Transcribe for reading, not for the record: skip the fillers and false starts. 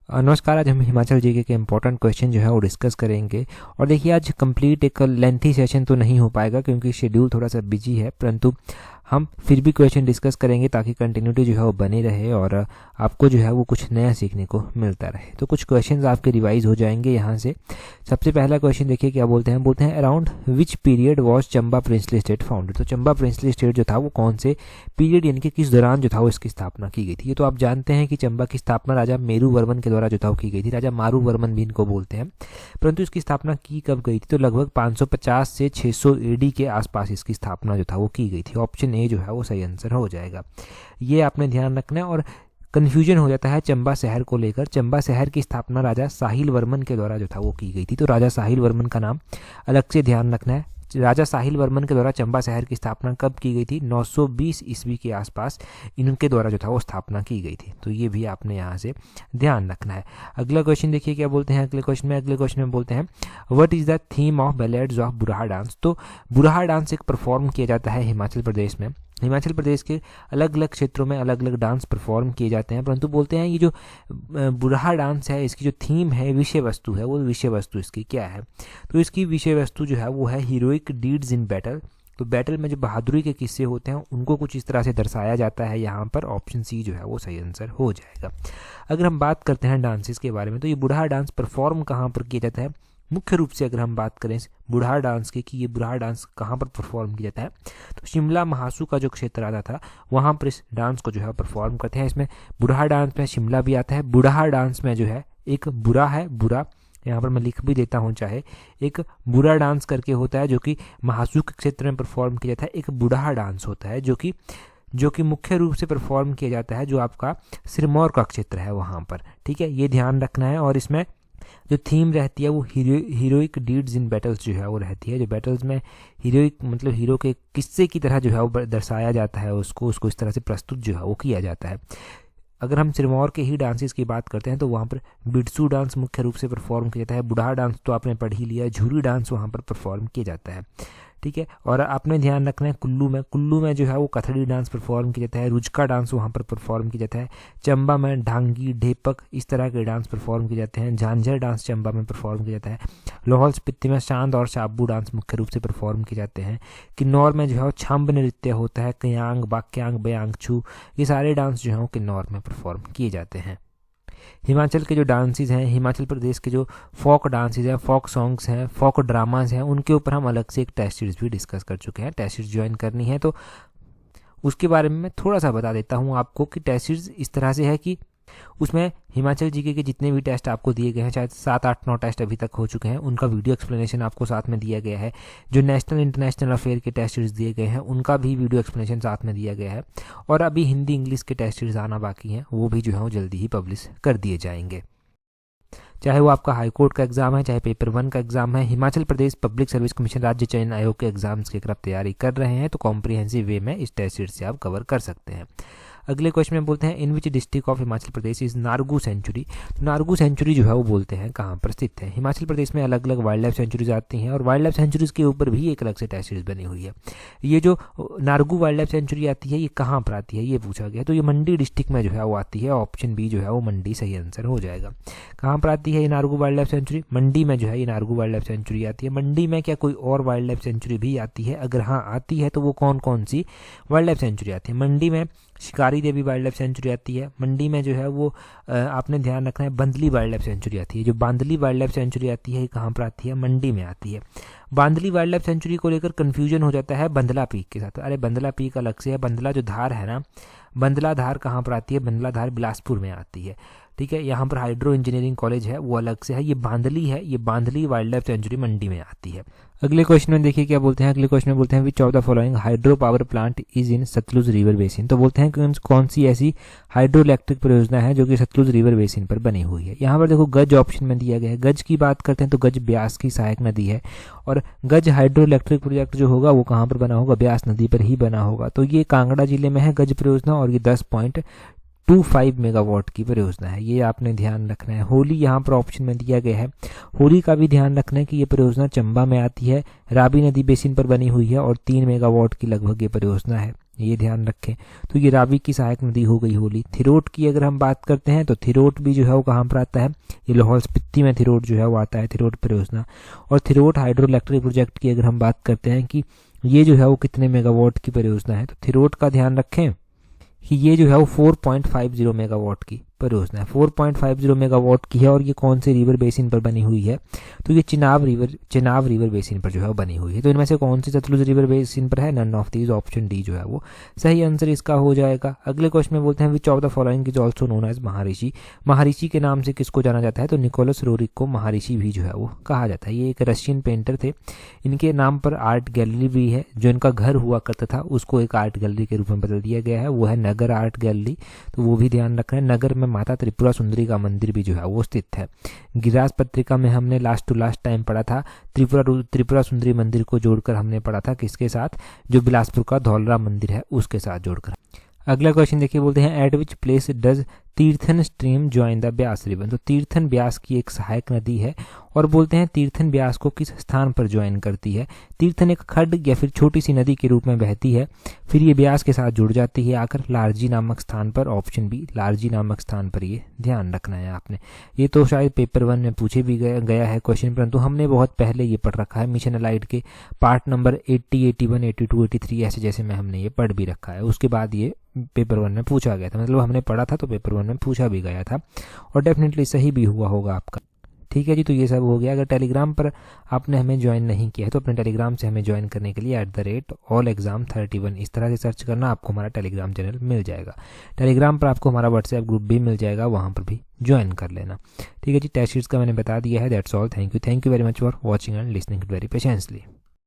नमस्कार। आज हम हिमाचल जीके के इम्पोर्टेंट क्वेश्चन जो है वो डिस्कस करेंगे। और देखिए, आज कंप्लीट एक लेंथी सेशन तो नहीं हो पाएगा क्योंकि शेड्यूल थोड़ा सा बिजी है, परंतु हम फिर भी क्वेश्चन डिस्कस करेंगे ताकि कंटिन्यूटी जो है वो बनी रहे और आपको जो है वो कुछ नया सीखने को मिलता रहे। तो कुछ क्वेश्चंस आपके रिवाइज हो जाएंगे यहाँ से। सबसे पहला क्वेश्चन देखिए क्या बोलते हैं around which period was Chamba princely state founded. तो चंबा प्रिंसली स्टेट जो था वो कौन से पीरियड यानी कि किस दौरान जो था वो इसकी स्थापना की गई थी। ये तो आप जानते हैं कि चंबा की स्थापना राजा मेरू वर्मन के द्वारा जो था वो की गई थी। राजा मारू वर्मन भी इनको बोलते हैं, परंतु इसकी स्थापना की कब गई थी तो लगभग 550 से 600 एडी के आसपास इसकी स्थापना जो था वो की गई थी। ऑप्शन ए जो है वो सही आंसर हो जाएगा। ये आपने ध्यान रखना है। और कन्फ्यूजन हो जाता है चंबा शहर को लेकर। चंबा शहर की स्थापना राजा साहिल वर्मन के द्वारा जो था वो की गई थी, तो राजा साहिल वर्मन का नाम अलग से ध्यान रखना है। राजा साहिल वर्मन के द्वारा चंबा शहर की स्थापना कब की गई थी? 920 ईस्वी के आसपास इनके द्वारा जो था वो स्थापना की गई थी, तो ये भी आपने यहाँ से ध्यान रखना है। अगला क्वेश्चन देखिए क्या बोलते हैं अगले क्वेश्चन में बोलते हैं what is the theme of ballads of Burha dance. तो बुरहा डांस एक परफॉर्म किया जाता है हिमाचल प्रदेश में। हिमाचल प्रदेश के अलग अलग क्षेत्रों में अलग अलग डांस परफॉर्म किए जाते हैं, परंतु बोलते हैं ये जो बुरहा डांस है इसकी जो थीम है, विषय वस्तु है, वो विषय वस्तु इसकी क्या है? तो इसकी विषय वस्तु जो है वो है हीरोइक डीड्स इन बैटल। तो बैटल में जो बहादुरी के किस्से होते हैं उनको कुछ इस तरह से दर्शाया जाता है यहाँ पर। ऑप्शन सी जो है वो सही आंसर हो जाएगा। अगर हम बात करते हैं डांसेस के बारे में तो ये बुरहा डांस परफॉर्म कहाँ पर किया जाता है? मुख्य रूप से अगर हम बात करें बुरहा डांस की कि ये बुरहा डांस कहाँ पर परफॉर्म किया जाता है तो शिमला महासू का जो क्षेत्र आता था वहाँ पर इस डांस को जो है परफॉर्म करते हैं। इसमें बुरहा डांस में शिमला भी आता है। बुरहा डांस में जो है एक बुरा है, बुरा यहाँ पर मैं लिख भी देता हूँ चाहे, एक बुरा डांस करके होता है जो कि महासू के क्षेत्र में परफॉर्म किया जाता है। एक बुढ़ा डांस होता है जो कि मुख्य रूप से परफॉर्म किया जाता है जो आपका सिरमौर का क्षेत्र है वहाँ पर। ठीक है, ये ध्यान रखना है। और इसमें जो थीम रहती है वो हीरोइक डीड्स इन बैटल्स जो है वो रहती है। जो बैटल्स में हीरोइक मतलब हीरो के किस्से की तरह जो है वो दर्शाया जाता है, उसको इस तरह से प्रस्तुत जो है वो किया जाता है। अगर हम सिरमौर के ही डांसेस की बात करते हैं तो वहाँ पर बिरसू डांस मुख्य रूप से परफॉर्म किया जाता है। बुढ़ा डांस तो आपने पढ़ ही लिया, झूरी डांस वहाँ पर परफॉर्म किया जाता है। ठीक है, और आपने ध्यान रखना है कुल्लू में जो है वो कथड़ी डांस परफॉर्म किया जाता है। रुचका डांस वहाँ पर परफॉर्म किया जाता है। चंबा में ढांगी, ढेपक इस तरह के डांस परफॉर्म किए जाते हैं। झांझर डांस चंबा में परफॉर्म किया जाता है। लाहौल स्पीति में चांद और शाबू डांस मुख्य रूप से परफॉर्म किए जाते हैं। किन्नौर में जो है वो छंब नृत्य होता है। कयांग, बाक्यांग, बयांग छू, ये सारे डांस जो है वो किन्नौर में परफॉर्म किए जाते हैं। हिमाचल के जो डांसेस हैं, हिमाचल प्रदेश के जो फोक डांसेस हैं, फोक सॉन्ग्स हैं, फोक ड्रामाज हैं, उनके ऊपर हम अलग से एक टेस्ट सीरीज भी डिस्कस कर चुके हैं। टेस्ट सीरीज ज्वाइन करनी है तो उसके बारे में मैं थोड़ा सा बता देता हूँ आपको कि टेस्ट सीरीज इस तरह से है कि उसमें हिमाचल जीके के जितने भी टेस्ट आपको दिए गए हैं, शायद 7, 8, 9 टेस्ट अभी तक हो चुके हैं, उनका वीडियो एक्सप्लेनेशन आपको साथ में दिया गया है। जो नेशनल इंटरनेशनल अफेयर के टेस्ट सीरीज दिए गए हैं उनका भी वीडियो एक्सप्लेनेशन साथ में दिया गया है। और अभी हिंदी इंग्लिश के टेस्ट सीरीज आना बाकी हैं, वो भी जो है वो जल्दी ही पब्लिश कर दिए जाएंगे। चाहे वो आपका हाईकोर्ट का एग्जाम है, चाहे पेपर 1 का एग्जाम है, Himachal Pradesh public service commission राज्य चयन आयोग के एग्जाम्स की अगर आप तैयारी कर रहे हैं तो कॉम्प्रिहेंसिव वे में इस टेस्ट सीरीज से आप कवर कर सकते हैं। अगले क्वेश्चन में बोलते हैं in which district of Himachal Pradesh is Nargu sanctuary. तो नारगू सेंचुरी जो है वो बोलते हैं कहाँ पर स्थित है? हिमाचल प्रदेश में अलग अलग वाइल्ड लाइफ सेंचुरीज आती हैं और वाइल्ड लाइफ सेंचुरीज के ऊपर भी एक अलग से टेस्ट सीरीज बनी हुई है। ये जो नारगू वाइल्ड लाइफ सेंचुरी आती है ये कहाँ पर आती है ये पूछा गया, तो ये मंडी डिस्ट्रिक्ट में जो है वो आती है। ऑप्शन बी जो है वो मंडी सही आंसर हो जाएगा। कहाँ पर आती है ये नारगू वाइल्ड लाइफ सेंचुरी? मंडी में जो है ये नारगू वाइल्ड लाइफ सेंचुरी आती है। मंडी में क्या कोई और वाइल्ड लाइफ सेंचुरी भी आती है? अगर हाँ आती है तो वो कौन कौन सी वाइल्ड लाइफ सेंचुरी आती है? मंडी में शिकारी देवी वाइल्ड लाइफ सेंचुरी आती है। मंडी में जो है वो आपने ध्यान रखना है बंदली वाइल्ड लाइफ सेंचुरी आती है। जो बांदली वाइल्ड लाइफ सेंचुरी आती है ये कहाँ पर आती है? मंडी में आती है। बांदली वाइल्ड लाइफ सेंचुरी को लेकर कन्फ्यूजन हो जाता है बंदला पीक के साथ। अरे बंदला पीक अलग से है, बंदला जो धार है ना, बंदला धार कहाँ पर आती है? बंदला धार बिलासपुर में आती है। ठीक है, यहाँ पर हाइड्रो इंजीनियरिंग कॉलेज है वो अलग से है। ये बांदली है, ये बांदली वाइल्ड लाइफ सेंचुरी मंडी में आती है। अगले क्वेश्चन में देखिए क्या बोलते हैं अगले क्वेश्चन में बोलते हैं which of the following hydro power plant is in Sutlej river basin. तो बोलते हैं कौन सी ऐसी हाइड्रो इलेक्ट्रिक परियोजना है जो कि सतलुज रिवर बेसिन पर बनी हुई है। यहाँ पर देखो गज ऑप्शन में दिया गया है। गज की बात करते हैं तो गज ब्यास की सहायक नदी है और गज हाइड्रो इलेक्ट्रिक प्रोजेक्ट जो होगा वो कहाँ पर बना होगा? ब्यास नदी पर ही बना होगा। तो ये कांगड़ा जिले में है गज परियोजना और ये 10.25 मेगावाट की परियोजना है, ये आपने ध्यान रखना है। होली यहाँ पर ऑप्शन में दिया गया है। होली का भी ध्यान रखना है कि ये परियोजना चंबा में आती है, रावी नदी बेसिन पर बनी हुई है और 3 मेगावाट की लगभग ये परियोजना है। ये ध्यान रखें। तो ये रावी की सहायक नदी हो गई होली। थिरोट की अगर हम बात करते हैं तो थिरोट भी जो है वो कहाँ पर आता है, ये लाहौल स्पीति में थिरोट जो है वो आता है, थिरोट परियोजना। और थिरोट हाइड्रो इलेक्ट्रिक प्रोजेक्ट की अगर हम बात करते हैं कि ये जो है वो कितने मेगावाट की परियोजना है, तो थिरोट का ध्यान रखें कि ये जो है वो 4.50 मेगावाट की परियोजना है, 4.50 मेगावाट की है। और ये कौन से रिवर बेसिन पर बनी हुई है, तो ये चिनाब रिवर बेसिन पर जो है वो बनी हुई है। तो इनमें से कौन सी सतलुज रिवर बेसिन पर है, none of these, option D जो है वो सही आंसर इसका हो जाएगा। अगले क्वेश्चन में बोलते हैं which of the following is also known as Maharishi. Maharishi के नाम से किसको जाना जाता है, तो निकोलस रोरिक को महाऋषि भी जो है वो कहा जाता है। ये एक रशियन पेंटर थे, इनके नाम पर आर्ट गैलरी भी है। जो इनका घर हुआ करता था उसको एक आर्ट गैलरी के रूप में बदल दिया गया है, वो है नगर आर्ट गैलरी, तो वो भी ध्यान रखना है। नगर में माता त्रिपुरा सुंदरी का मंदिर भी जो है वो स्थित है। गिरास पत्रिका में हमने लास्ट टू लास्ट टाइम पढ़ा था, त्रिपुरा सुंदरी मंदिर को जोड़कर हमने पढ़ा था, किसके साथ, जो बिलासपुर का धौलरा मंदिर है उसके साथ जोड़कर। अगला क्वेश्चन देखिए, बोलते हैं eight which place does Tirthan stream join the Beas river. तो तीर्थन ब्यास की एक सहायक नदी है और बोलते हैं तीर्थन ब्यास को किस स्थान पर ज्वाइन करती है। तीर्थन एक खड्ड या फिर छोटी सी नदी के रूप में बहती है, फिर ये ब्यास के साथ जुड़ जाती है आकर लारजी नामक स्थान पर, ऑप्शन बी लारजी नामक स्थान पर, ये ध्यान रखना है आपने। ये तो शायद पेपर 1 में पूछे भी गया है क्वेश्चन, परंतु हमने बहुत पहले ये पढ़ रखा है। मिशन अलाइड के पार्ट नंबर 80, 81, 82, 83 ऐसे जैसे में हमने ये पढ़ भी रखा है। उसके बाद ये पेपर 1 में पूछा गया था, मतलब हमने पढ़ा था तो पेपर 1 में पूछा भी गया था और डेफिनेटली सही भी हुआ होगा आपका। ठीक है जी, तो ये सब हो गया। अगर टेलीग्राम पर आपने हमें ज्वाइन नहीं किया है तो अपने टेलीग्राम से हमें ज्वाइन करने के लिए @allexam31 इस तरह से सर्च करना, आपको हमारा टेलीग्राम चैनल मिल जाएगा। टेलीग्राम पर आपको हमारा व्हाट्सएप ग्रुप भी मिल जाएगा, वहाँ पर भी ज्वाइन कर लेना। ठीक है जी, टेस्ट शीट्स का मैंने बता दिया है। That's all, thank you very much for watching and listening very patiently.